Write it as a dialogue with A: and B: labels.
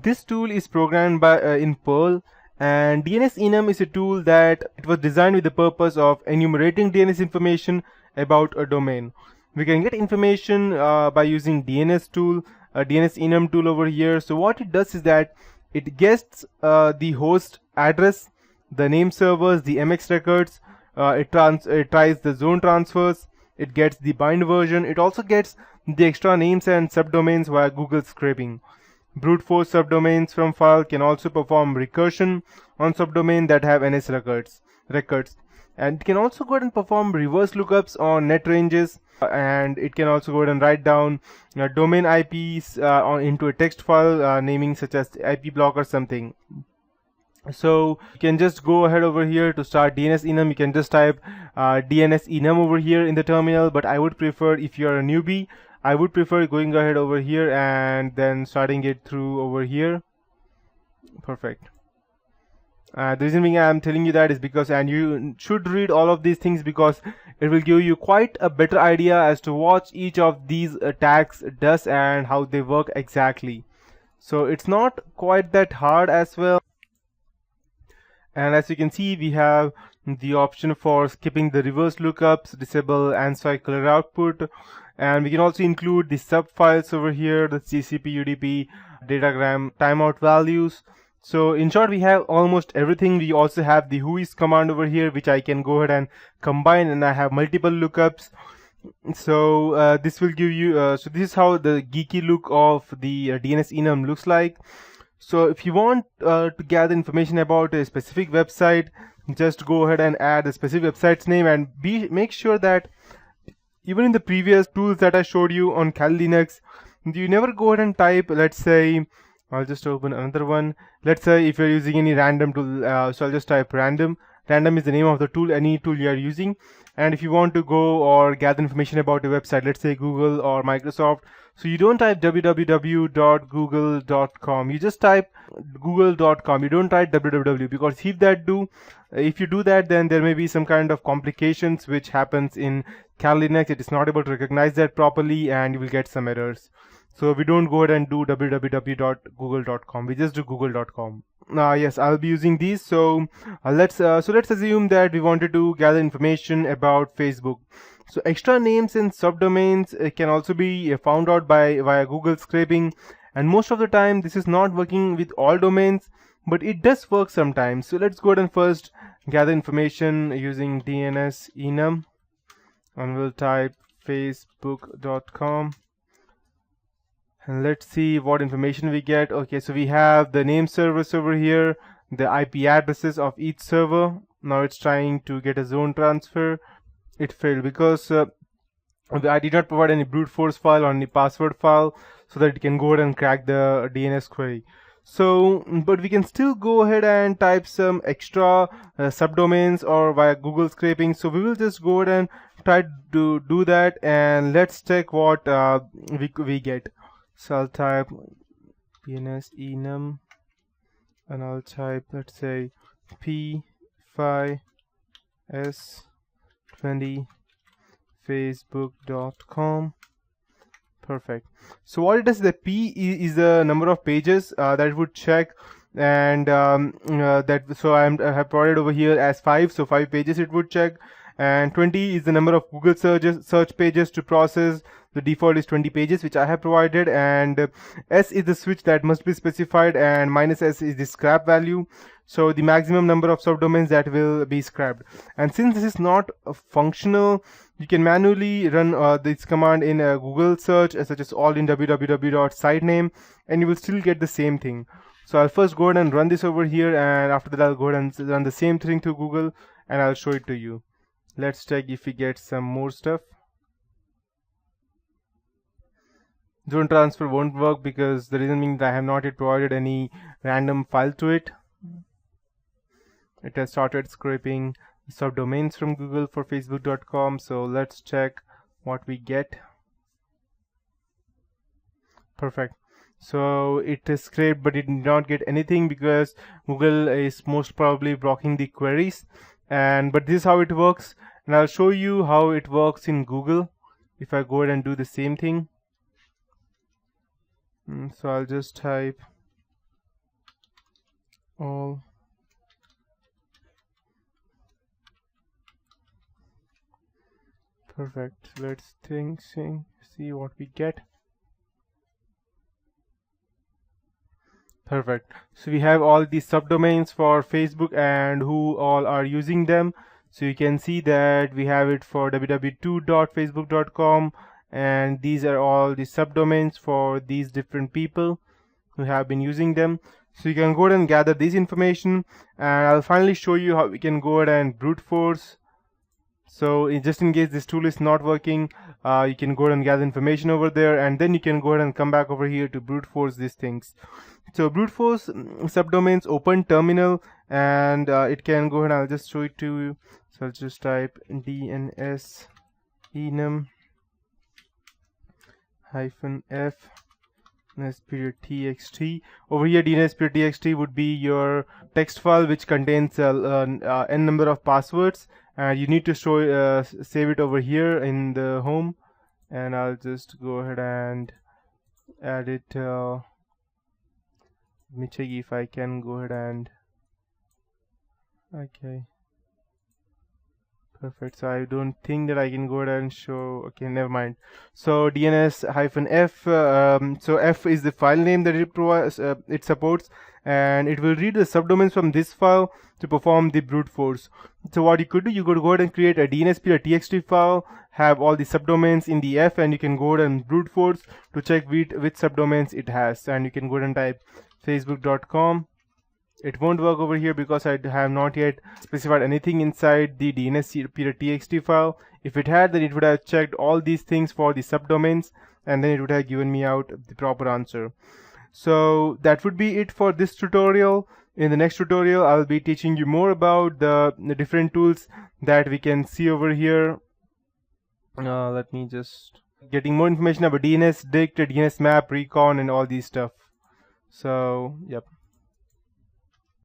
A: This tool is programmed by in Perl, and DNSenum is a tool that it was designed with the purpose of enumerating DNS information about a domain. We can get information by using DNS tool, a DNSenum tool over here. So what it does is that it gets the host address, the name servers, the MX records, it tries the zone transfers, it gets the bind version, it also gets the extra names and subdomains via Google scraping. Brute force subdomains from file can also perform recursion on subdomain that have NS records. And it can also go ahead and perform reverse lookups on net ranges, and it can also go ahead and write down domain IPs into a text file naming such as IP block or something. So you can just go ahead over here to start DNSenum. You can just type DNSenum over here in the terminal, but I would prefer, if you're a newbie, I would prefer going ahead over here and then starting it through over here. Perfect. The reason being I'm telling you that is because, and you should read all of these things because it will give you quite a better idea as to what each of these tags does and how they work exactly. So it's not quite that hard as well. And as you can see, we have the option for skipping the reverse lookups, disable ANSI color output, and we can also include the sub files over here, the TCP, UDP, datagram, timeout values. So in short, we have almost everything. We also have the whois command over here, which I can go ahead and combine, and I have multiple lookups. So this will give you, so this is how the geeky look of the DNSenum looks like. So if you want to gather information about a specific website, just go ahead and add a specific website's name, and make sure that even in the previous tools that I showed you on Kali Linux, you never go ahead and type, let's say, I'll just open another one. Let's say if you're using any random tool, so I'll just type random. Random is the name of the tool, any tool you are using. And if you want to go or gather information about a website, let's say Google or Microsoft, so you don't type www.google.com, you just type google.com. You don't type www, because if you do that, then there may be some kind of complications which happens in Kali Linux. It is not able to recognize that properly, and you will get some errors. So we don't go ahead and do www.google.com. We just do google.com. Yes, I'll be using these. So let's assume that we wanted to gather information about Facebook. So extra names and subdomains can also be found out via Google scraping, and most of the time this is not working with all domains, but it does work sometimes. So let's go ahead and first gather information using DNSenum, and we'll type facebook.com. And let's see what information we get. Okay, so we have the name servers over here, the IP addresses of each server. Now it's trying to get a zone transfer. It failed because I did not provide any brute force file or any password file so that it can go ahead and crack the DNS query. So, but we can still go ahead and type some extra subdomains or via Google scraping. So we will just go ahead and try to do that, and let's check what we get. So I'll type DNSenum, and I'll type, let's say, P5S20 facebook.com. Perfect. So what it does is that P is the number of pages that it would check, and I have provided over here as 5, so 5 pages it would check, and 20 is the number of Google search pages to process. The default is 20 pages, which I have provided, and S is the switch that must be specified, and minus S is the scrap value, so the maximum number of subdomains that will be scrapped. And since this is not functional, you can manually run this command in a Google search, such as all in www.sitename, and you will still get the same thing. So I'll first go ahead and run this over here, and after that I'll go ahead and run the same thing to Google, and I'll show it to you. Let's check if we get some more stuff. Zone transfer won't work because the reason being that I have not yet provided any random file to it. It has started scraping subdomains from Google for facebook.com. So let's check what we get. Perfect. So it is scraped, but it did not get anything because Google is most probably blocking the queries. But this is how it works, and I'll show you how it works in Google if I go ahead and do the same thing. So I'll just type all. Perfect. Let's see what we get. Perfect. So we have all these subdomains for Facebook and who all are using them. So you can see that we have it for www.facebook.com, and these are all the subdomains for these different people who have been using them. So you can go ahead and gather this information, and I'll finally show you how we can go ahead and brute force. So just in case this tool is not working, you can go ahead and gather information over there, and then you can go ahead and come back over here to brute force these things. So brute force subdomains open terminal, and it can go ahead and I'll just show it to you. So I'll just type DNSenum -f DNS.txt. Over here, DNS.txt would be your text file which contains n number of passwords, and you need to save it over here in the home. And I'll just go ahead and add it. Let me check if I can go ahead and okay. Perfect. So I don't think that I can go ahead and show. Okay, never mind. So DNS-F. So F is the file name that it provides. It supports, and it will read the subdomains from this file to perform the brute force. So what you could do, you could go ahead and create a DNSP.txt file, have all the subdomains in the F, and you can go ahead and brute force to check which subdomains it has. And you can go ahead and type facebook.com. It won't work over here because I have not yet specified anything inside the DNS.txt file. If it had, then it would have checked all these things for the subdomains, and then it would have given me out the proper answer. So that would be it for this tutorial. In the next tutorial, I'll be teaching you more about the different tools that we can see over here. Let me just getting more information about DNS Dict, DNS Map, Recon, and all these stuff. So, yep.